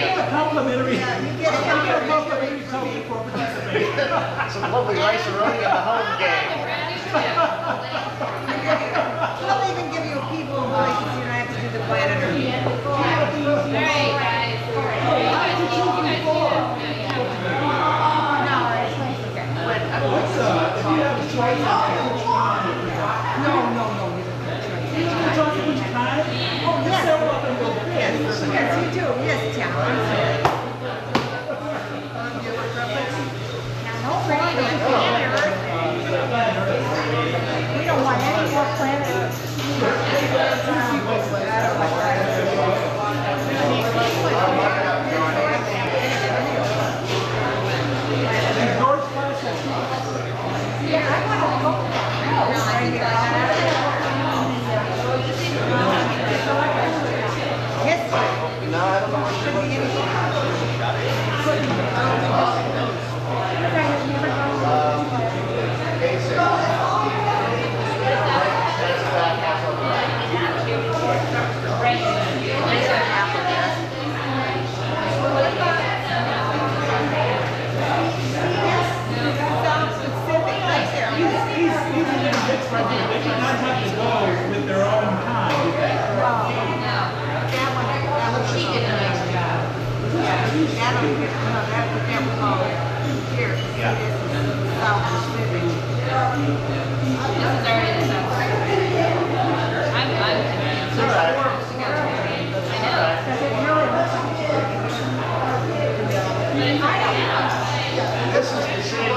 a complimentary. Yeah, you get a complimentary token for participating. Some lovely rice roni in the home game. We'll even give you a people voice so you don't have to do the planet or. Yes, you do. Yes, Tim. I'm sorry. We don't want any more planet. With their own time, do they? This is the same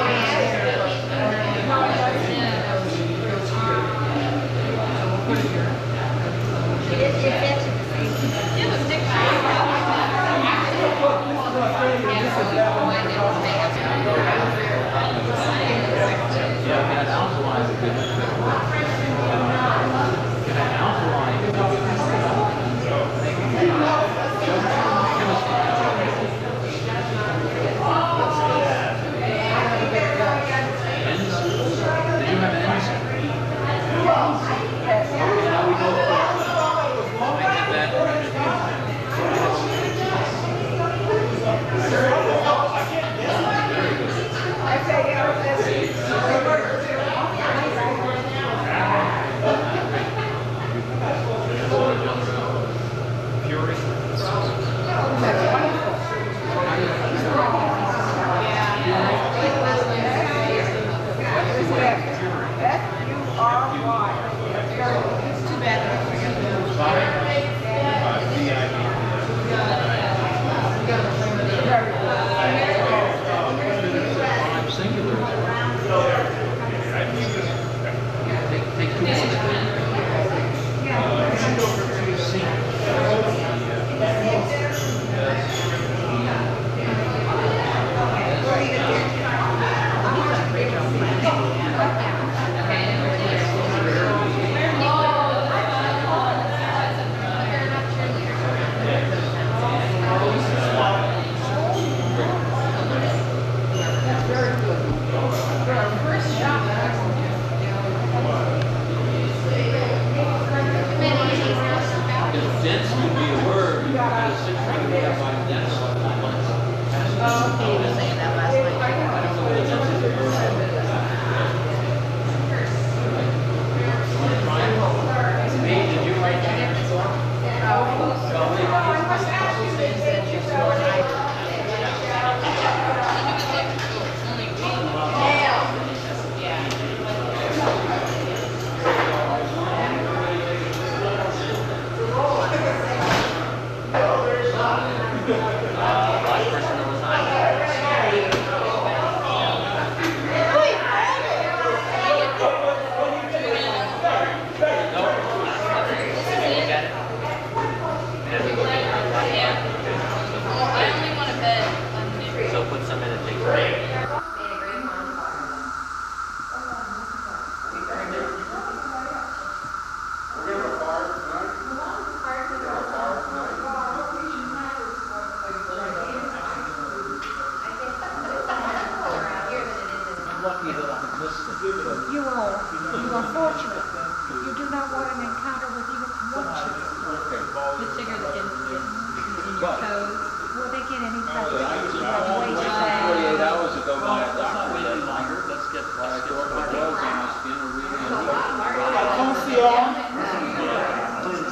thinking, and he No, said, I was like, way too waiting fast. 48 hours to go Well, by a let's not doctor. wait any longer. Let's get What I thought it started. was on my skin or really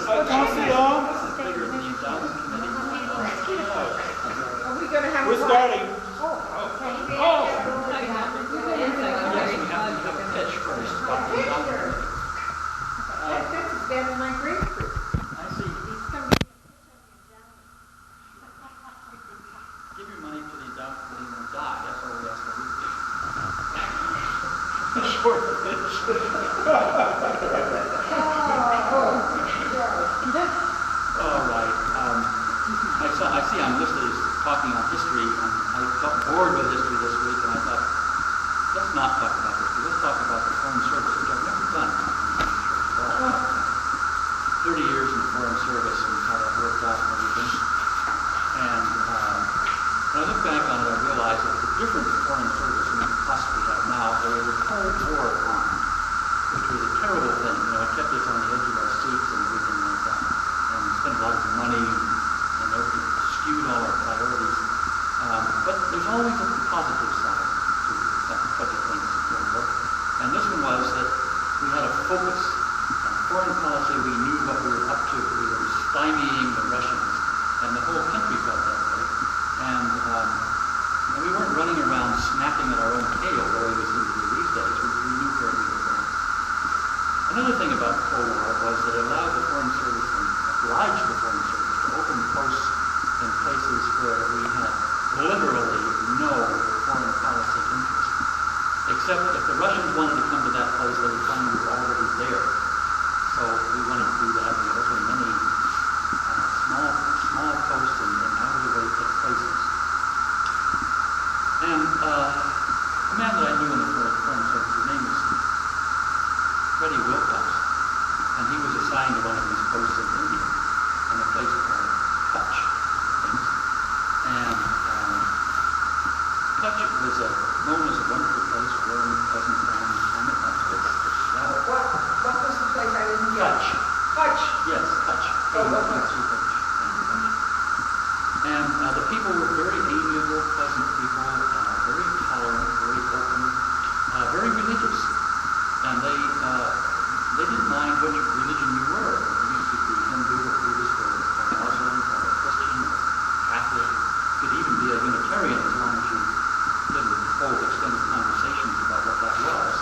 Attention. Attention. Bigger than the endowment committee. Are we gonna have? We're starting. Oh. Yes, we have to have a pitch first about the endowment committee. This is better than my grapefruit. I see. Give your money to the endowment committee and die. That's all we ask for you. Short pitch. All right. I see I'm listed as talking on history, and I felt bored with history this week, and I thought, let's not talk about history. Let's talk about the foreign service, which I've never done. 30 years in the foreign service and how that worked out and everything. And when I look back on it, I realize that it's a different foreign service than we possibly have now. There was a Cold War on, which was a terrible thing. You know, it kept us on the edge of our seats and everything like that. And we spent a lot of money and everything skewed all our priorities. But there's always a positive side to such a thing as a Cold War. And this one was that we had a focus on foreign policy. We knew what we were up to. We were stymieing the Russians, and the whole country felt that way. And we weren't running around snapping at our own tail the way we seem to do these days. We knew where we were going. Another thing about the Cold War was that it allowed the Foreign Service and obliged the Foreign Service to open posts in places where we had literally no foreign policy interest. Except if the Russians wanted to come to that place, they would find we were already there. So we wanted to do that. We opened many small posts in out-of-the-way places. And a man that I knew in the Foreign Service, his name was Freddie Wilcox, and he was assigned to one of these posts in India, in a place called Kutch. And Kutch was known as a wonderful place, warm, pleasant, warm climate. What was the place I didn't get? Kutch. Kutch. Yes, Kutch. And the people were very amiable, pleasant people, very tolerant, very open, very religious. And they didn't mind which religion you were. You could be Hindu or Buddhist or Muslim or Christian or Catholic. You could even be a Unitarian as long as you didn't hold extended conversations about what that was.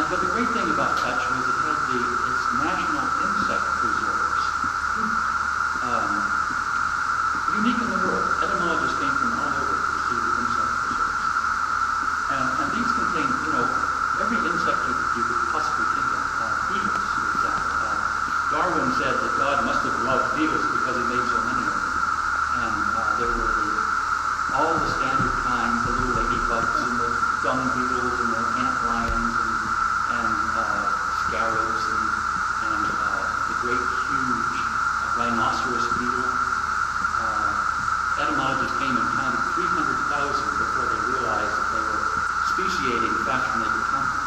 But the great thing about Kutch was it had its national insect preserves. Unique in the world. Etymologists came from all over to see the insect preserves. And these contain, every insect you could possibly think of. Beetles, for example. Darwin said that God must have loved beetles because he made so many of them. And there were all the standard kinds, the little ladybugs and the dung beetles and the ant lions and scarabs and the great huge rhinoceros beetle. Etymologists came and counted 300,000 before they realized that they were speciating faster than they could count them.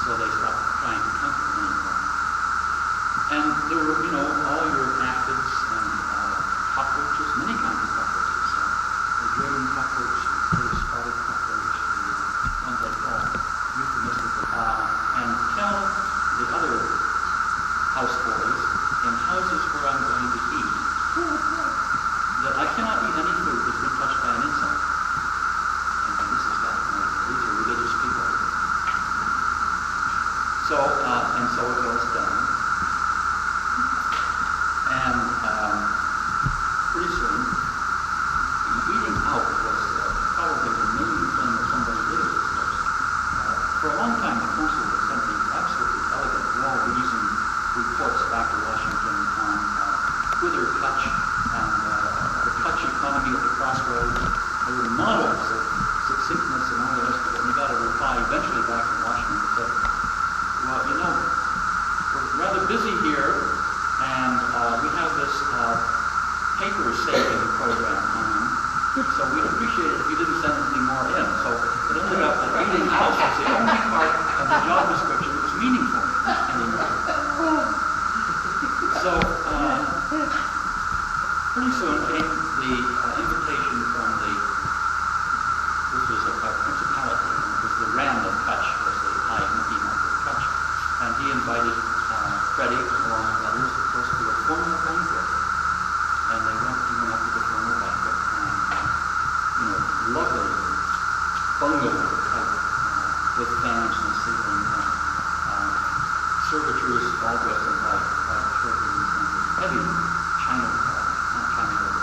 So they stopped trying to count them anymore. And there were, all your aphids and cockroaches, many kinds of cockroaches. The German cockroach, the spotted cockroach, the ones I call euphemistically. And tell the other houseboys in houses where I'm going to eat that I cannot eat any food that's been touched by an insect. And this is that. These are religious people. So it was done. And pretty soon, eating out was probably the main thing that somebody did at this place. For a long time, the council was sending absolutely elegant, well-reasoned reports back to Washington on whither Kutch and the Kutch economy at the crossroads. They were models of succinctness and all the rest of it. And we got a reply eventually back from Washington that said, well, we're rather busy here, and we have this paper saving program on, so we'd appreciate it if you didn't send anything more in. So it ended up that eating out was the only part of the job description that was meaningful anymore. So with fans in the ceiling. Servitors all dressed in white turbans and heavy china, not china, but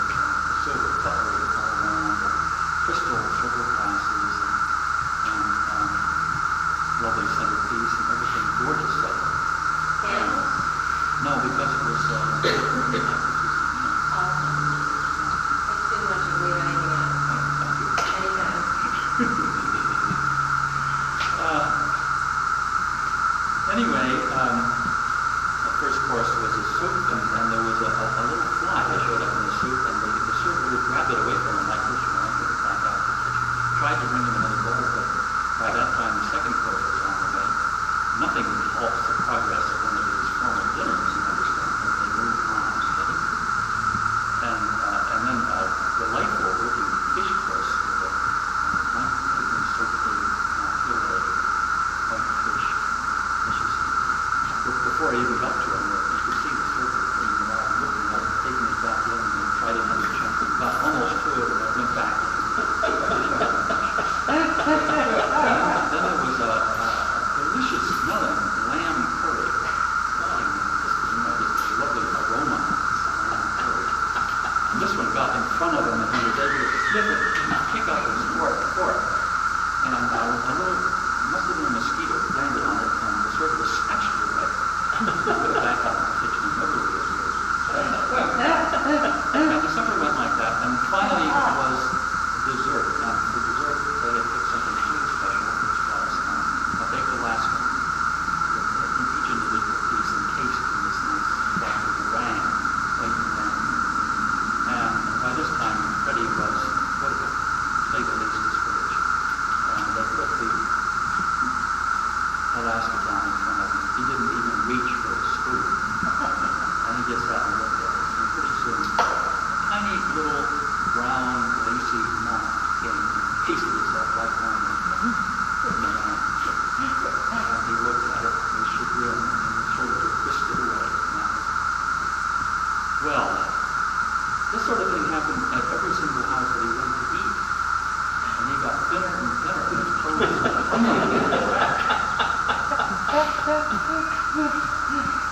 silver cutlery all around, crystal silver glasses, and lovely centerpiece and everything gorgeous set. No, because it was anyway, the first course was a soup, and there was a little fly that showed up in the soup, and the server would grab it away from him like this, and put it back out. Tried to bring him another bowl, but by that time the second course was on the way. Nothing halts the progress of one of these formal dinners, you understand, but they move on steady. And then a delightful looking fish course with a nice soaked fillet, white fish. Before I even got to him, you could see the server cleaning it out and looking at it, taking it back in, and tried another chunk and got almost to it, and I went back. Then there was a delicious smelling lamb curry. This lovely aroma of lamb curry. And this one got in front of him, and he was able to sniff it and pick up his fork. And a little, must have been a mosquito landed on it, and the server was scratched it away. Put it back out in the kitchen, and nobody was and the supper went like that, and finally it was dessert. And for dessert, they had picked something really special, which was a baked Alaska, in each individual piece encased in this nice black meringue, white meringue. And by this time, Freddie was, to say the least, discouraged. And they put the Alaska down in front of him. He didn't even reach for a spoon. And he just sat and looked at it. And pretty soon, a tiny little brown, lacy moth came and pasted itself right on the meringue. And he looked at it with chagrin, and his shoulder twisted away. Well, this sort of thing happened at every single house that he went to eat. And he got thinner and thinner, and his clothes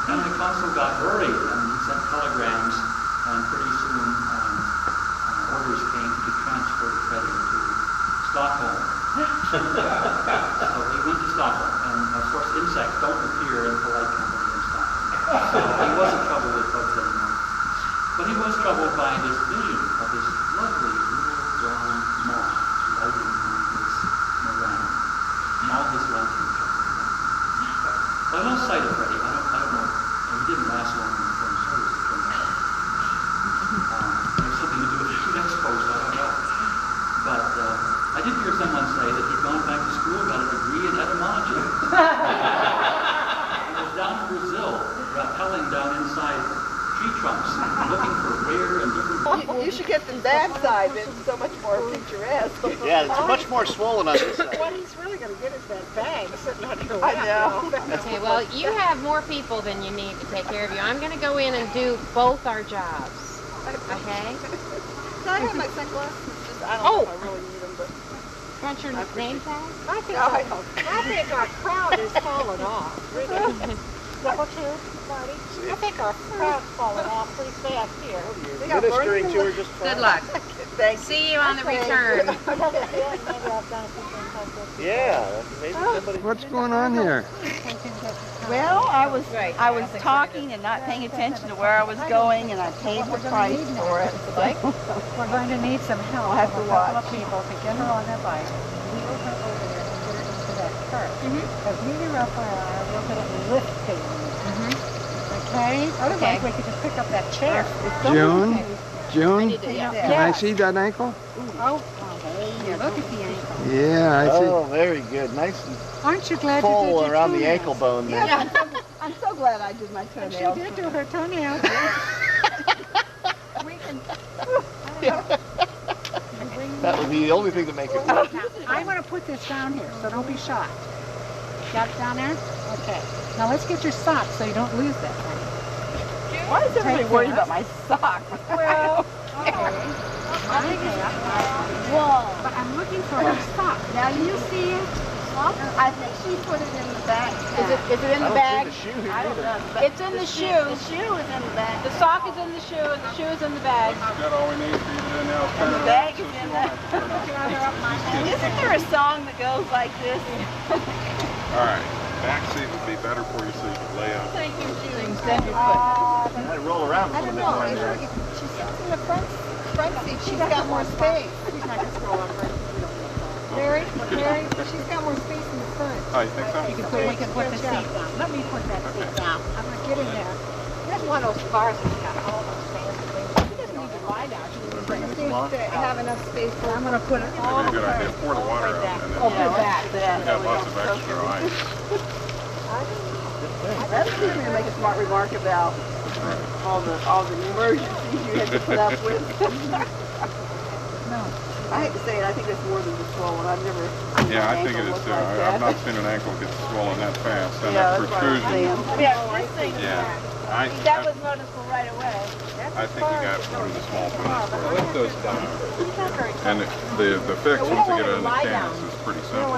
and the consul got worried, and he sent telegrams, and pretty soon orders came to transfer Freddie to Stockholm. So he went to Stockholm, and of course insects don't appear in polite company in Stockholm. So he wasn't troubled with bugs anymore. But he was troubled by this vision of this lovely little brown moth lighting on his meringue, and all his life he was. I lost sight of Freddie. I don't know. He didn't last long in the foreign service, it turned out. There was something to do with the next post, I don't know. But I did hear someone say that he'd gone back to school, got a degree in etymology. And was down in Brazil, rappelling down inside tree trunks, looking for rare and different... You should get the bad side. It's so much more picturesque. Yeah, it's much more swollen on this side. What he's really going to get is that bag sitting on your lap. I know. Okay, well, you have more people than you need to take care of you. I'm going to go in and do both our jobs. Okay? Can I have my sunglasses? I don't know if I really need them, but... Want your name tag? I think our crowd is falling off. Really. Double two, buddy. I think our crowd's falling off pretty fast here. You're ministering to her just fine. Good luck. See you on the return. Yeah, maybe somebody... What's going on here? Well, I was talking and not paying attention to where I was going, and I paid the price for it. We're going to need some help. I'll have to from a couple watch. of people to get her on that bike. We will go over there and get her into that cart. Because neither Raphael and I will get a lift payment. Okay? Otherwise, we could just pick up that chair. June, Yeah. can I see that ankle? Oh, yeah, look at the ankle. Yeah, I see. Oh, very good. Nice and Aren't you glad you did full your around the toenails? ankle bone there. Yeah, I'm so glad I did my And toenails. she did do her toenails. We can... That would be the only thing to make it work. I'm going to put this down here, so don't be shocked. Got it down there? Okay. Now let's get your socks so you don't lose that thing. Why is everybody Take worried that. about my socks? Well, okay. Whoa. But I'm looking for her sock. Now you see it? I think she put it in the bag. Is it in the bag? I don't know. It's in the shoe. The shoe is in the bag. The sock is in the shoe, and the shoe is in the bag. Got all we need for you to now. And the bag is in the... Isn't there a song that goes like this? All right. Back seat would be better for you so you can lay out. Thank you, Julie. Extend your foot. You might roll around a I little don't bit know. more in there. She sits in the front seat. She's got more space. She's not going to scroll up her. Mary, she's got more space in the front. Oh, you think so? We can put the seat down. Let me put that seat down. I'm going to get in there. There's one of those cars that's got all those fancy things. She doesn't need to lie down. She just needs to have enough space for. I'm going to put it all That'd be a good idea. Pour the water out and then you got lots of extra ice. That was going to make a smart remark about all the emergencies you had to put up with. No. I hate to say it, I think it's more than just swollen. I've never seen Yeah, an I think it ankle is look too. like I've that. not seen an ankle get swollen that fast. And Yeah, that that's what I'm protrusion. saying. Yeah, this thing is Yeah. bad. That was noticeable right away. I think you got one of the small ones. Lift those down. And the fix, once you get it in the canvas, is pretty simple.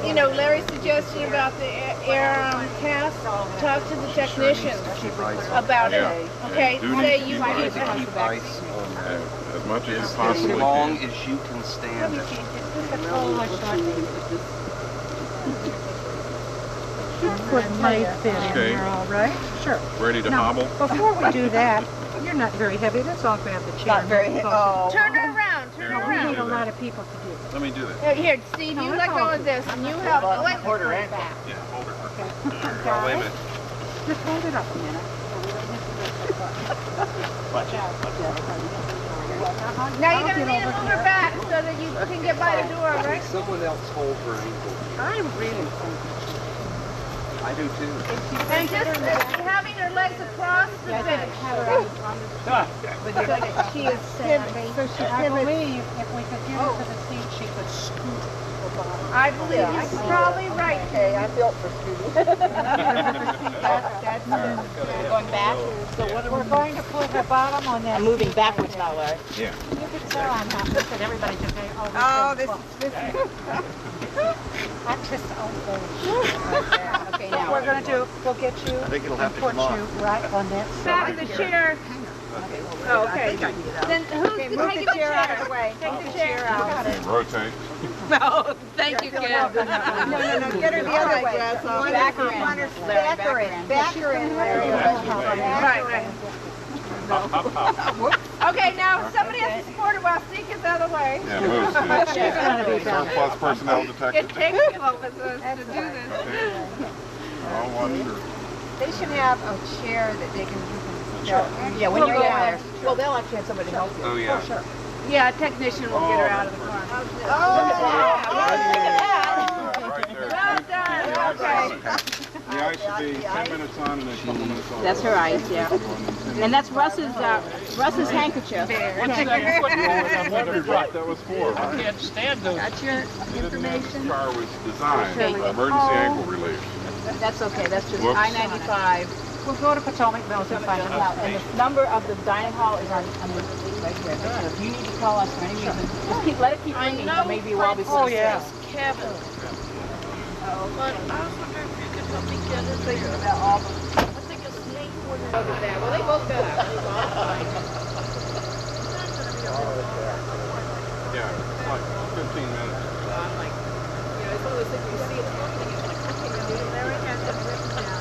You know, Larry's suggestion about the air cast, talk to the technicians about it. Okay, Do say need to you keep need ice to on. Keep ice on there. As much as you As possibly long can. as you can stand it. Put my fit in Okay. there, all right? Sure. Ready to Now, hobble? before we do that, you're not very heavy. Let's all grab the chair. Not very, oh. Turn her around, turn her We need a around. lot of people to do this. Let me do that. Here, Steve, you let go of this and you help. Hold her ankle. Yeah, hold her. Oh, wait a minute. Just hold it up a minute. Watch out. Now you're gonna need to move her back so that you can get by the door, right? Someone else hold her ankle. I really I do too. And just having her legs across the bench. She is standing, so she I believe if we could get her to the seat, she could scoot her bottom. I believe you're probably right. Okay, I built for scooting. That's Going back. So what we're going to put her bottom on that. I'm moving backwards now, Larry. Yeah. You can tell I'm not, listen, everybody just say, Oh, this I'm just old. Okay, What now. we're gonna do, we'll get you I think it'll have and to put come off. you right on that Back side. of the chair. Oh, okay. Then who's taking the chair out of the way? Take the chair out. Rotate. No, thank you, Kim. No, get her the other way. Back her in. Back her in. Back her in. Right. Okay, now somebody has to support her while Steve gets out of the way. Yeah, move. She's gonna be down. Surplus personnel detected. It takes 12 of us to do this. Oh, one, sure. They should have a chair that they can. Yeah, when you're there. Well, they'll actually have somebody to help you. Oh, yeah. Yeah, a technician will get her out of the car. Oh, Right there. well done. Okay. The ice should be 10 minutes on and then a couple minutes off. That's her ice, yeah. And that's Russ's handkerchief. That was for. I can't stand those. Got your This car was designed for emergency ankle relief. That's okay, that's just Whoops. I-95. We'll go to Potomac Mills and find out. And the number of the dining hall is on the seat right here. So if you need to call us for any reason, just let it keep ringing, so maybe while we Oh, yeah. Kevin. But I was wondering if you could help me get it. thinking about all the I think it's Nate Wood. over there. Well, they both got out. Yeah, it's like 15 minutes. I'm like, you know, it's one of those things you see, it's one thing, it's like something that Larry has them written down.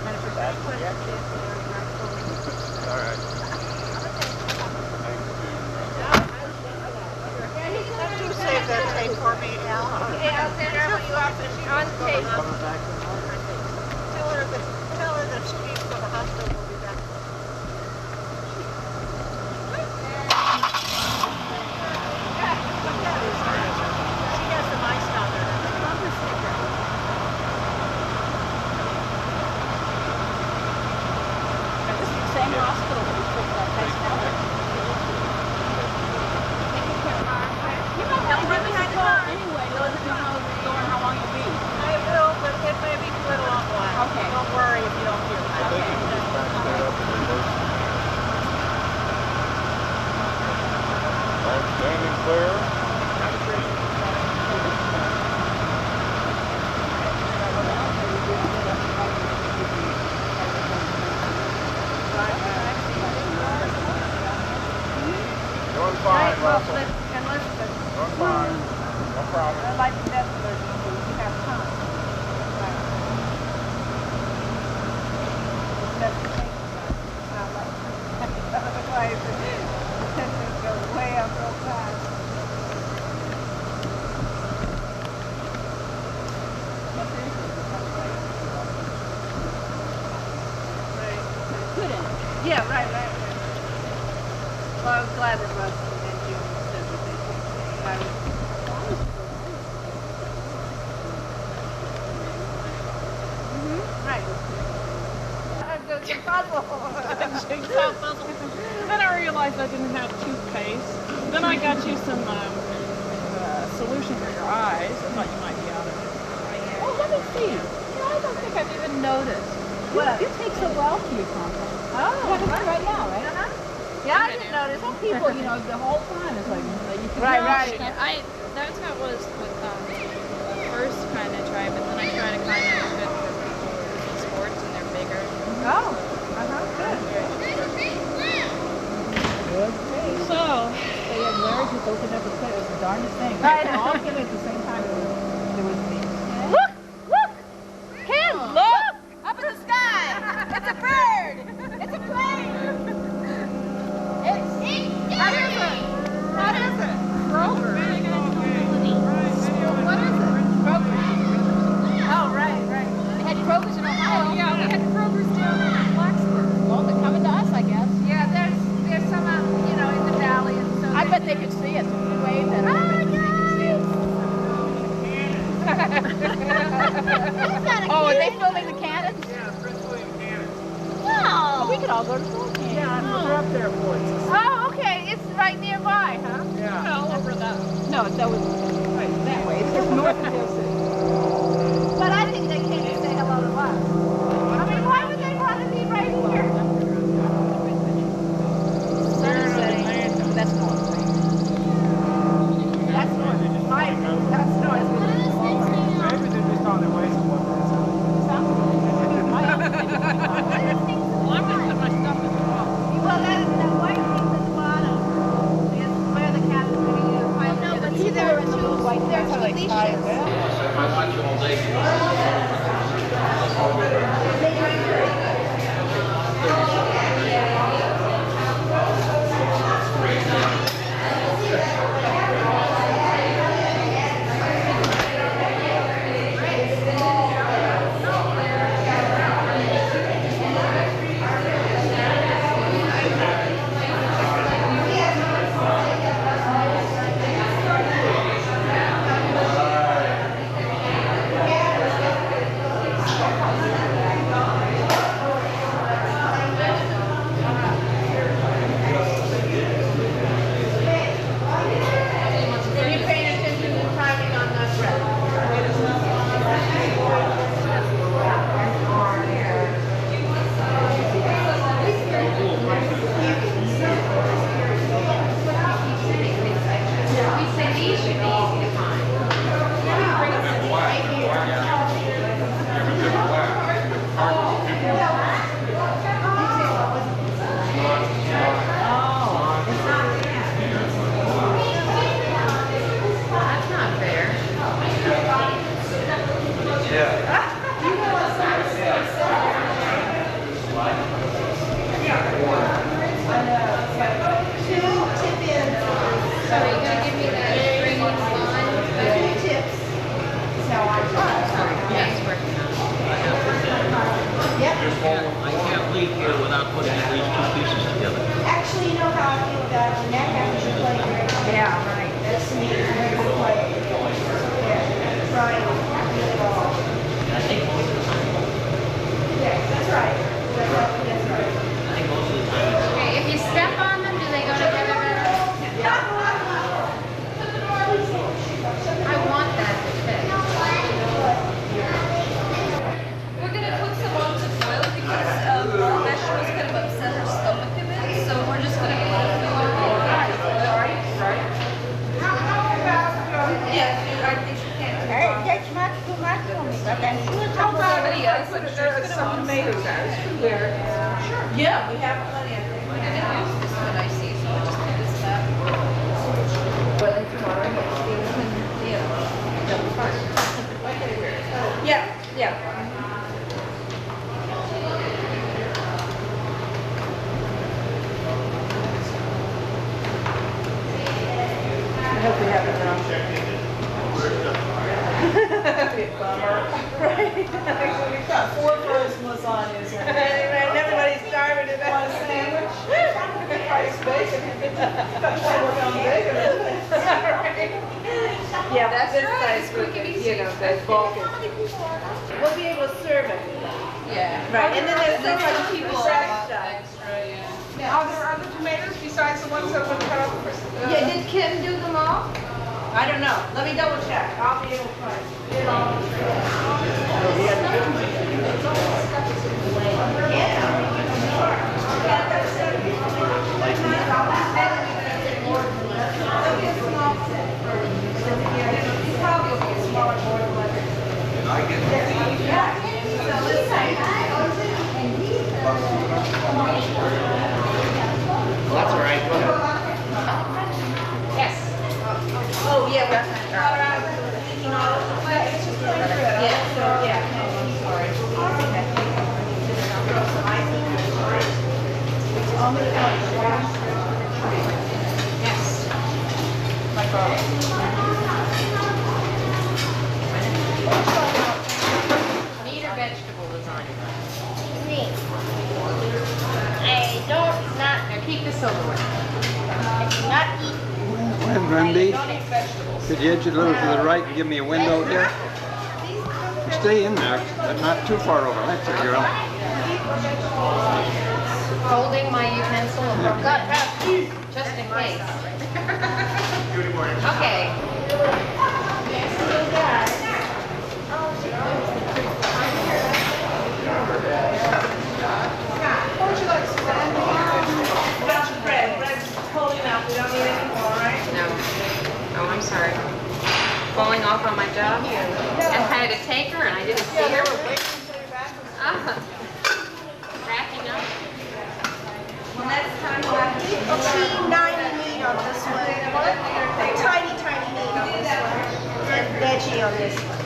And if there's any questions, All right. You save that tape for me, Al. Yeah, I'll send her what you offer. On tape. Tell her that she needs for the hospital. We'll be back. She has some ice down there. And this is the same hospital that we took that place down there. You might help right behind the car. Anyway, let us know how it's going, how long you'll be. I will, but it may be quite a long while. Okay. Don't worry if you don't hear me. Okay. that's what they're going to do. You have time. Right. That's the thing about it. It's not like otherwise it goes way up real fast. Yeah, right. Well, I was glad that Russ and June said that they did. I was, right. The puzzle. Jigsaw puzzle. Then I realized I didn't have toothpaste. Then I got you some solution for your eyes. I thought you might be out of it. Oh, let me see. I don't think I've even noticed. What? It takes a while for you, Contact. Oh, Right now, right? yeah, I didn't notice. Some people, the whole time it's like, you can Right. That's what was with first kind of try, but then I try to kind of fit for people in sports and they're bigger. Oh, good. So, they had Larry just opened up his plate. It was the darndest thing. Right. All came at the same time. There was me. Look! Kim, look! Up in the sky! It's a bird! It's a plane! What is it? Grover. What is it? Grover. Oh, right. They had Grovers in Ohio. Oh, yeah, we had Grovers down in Blacksburg. Well, they're coming to us, I guess. Yeah, there's some out, in the valley and so. I bet they could see us. If we waved at them, I bet they could see us. Oh, are they filming the cannons? Yeah, Prince William Cannon. Oh, we could all go to school. Yeah, we're up there for it. Oh, okay. It's right nearby, huh? Yeah. All over that. No, that was that way. It's north of Hill City. But I think they came to say hello to us. I mean, why would they want to be right here? That's north. That's north. That's north. Maybe they're just on their way somewhere. Well, I'm going to put my stuff in the box. Well, that white thing at the bottom is where the cat's going to use. No, but see, there are two white leashes. So if I watch you all day, I can't leave here without putting at least two pieces together. Actually, you know how I feel about your neck after you play your Yeah, right. That's me. Ready to play. Yeah. Right. I think most of the time, Yeah, that's right. That's right. That's right. I think most of the time it's Okay, if you step on them, do they go together better? I want that to fit. We're gonna put some on to boil because vegetables kind of upset her stomach a bit, so we're just gonna put a few of them. Yeah, I think she can't. Hey, that's not too much for me, but then she was talking about Somebody else, I'm sure it's gonna want tomatoes out. Sure. Yeah, we have plenty of them. We're gonna use this one I see, so we'll just put this back. Boiling tomorrow, but she was in, Yeah, yeah. I hope we have enough. That'd be a bummer. Right. We've got 4 frozen lasagnas. And everybody's starving to Want a death. sandwich? Rice, bacon. Got to work on bacon. Yeah, That's this right. size We would can be, be you know, super the bulk. We'll be able to serve it. Yeah. Right, and then there's so this many one people fresh want stuff. extra, yeah. Are there other tomatoes besides the ones that were cut up? Yeah, did Kim do them all? I don't know. Let me double check. I'll be able to find it all. There'll be a small set. It probably will be a smaller board one. So let's say. Well, that's all right. Go ahead. Yes. Oh, yeah, that's not Colorado, leaking all over the place. Yeah, so, yeah, no, I'm sorry. Throw some ice in there. Yes. Like Meat or vegetable lasagna? Meat. I don't now keep the silverware. I do not eat. When, Wendy, I don't eat vegetables. could you edge it a little to the right and give me a window here? Stay in there, but not too far over. That's it, girl. Holding my utensil and just in case. Okay. How would you like spaghetti? About your bread. Bread's cold enough. We don't need any more, right? No. Oh, I'm sorry. Falling off on my job. I had a taker and I didn't see her. Racking up. Well, next time we'll have teeny meat on this one. Tiny meat on this one. And veggie on this one.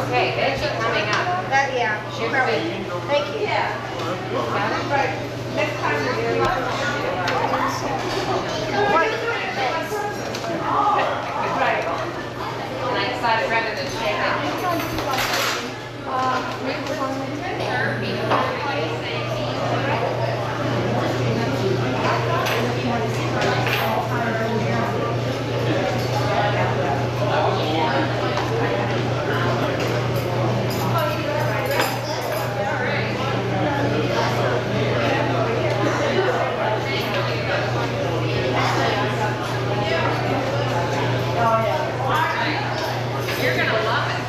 Okay, veggie coming up. That, yeah. Sugar veggie. Thank you. Yeah. Right. Next time we're doing Right. And I decided rather than shake You're going to love it.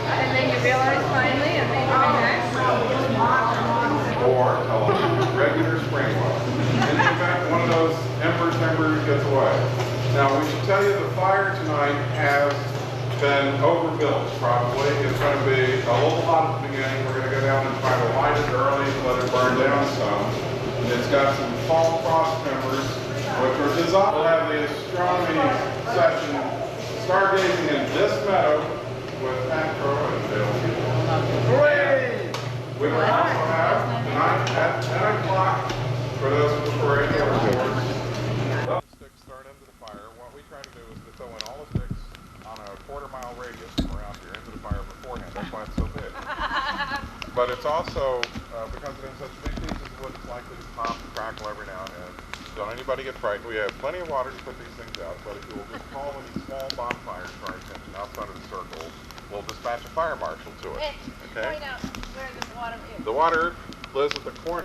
And then you realize finally, and then you're next. Or regular spring water. In the event one of those embers gets away. Now, we should tell you the fire tonight has been overbuilt, probably. It's going to be a little hot at the beginning. We're going to go down and try to light it early and let it burn down some. It's got some fall frost timbers, which are designed. We'll have the astronomy session stargazing in this meadow with Pat Crow and Bill. Hooray! We will also have tonight at 10 o'clock for those who prefer indoor tours. Sticks start into the fire. What we try to do is to throw in all the sticks on a quarter-mile radius around here into the fire beforehand. That's why it's so big. But it's also, because it has such big pieces of wood, it's likely to pop and crackle every now and then. Don't anybody get frightened. We have plenty of water to put these things out, but if you will just call any small bonfires to our attention outside of the circle, we'll dispatch a fire marshal to it. Okay? Point out where this water is. The water lives at the corner.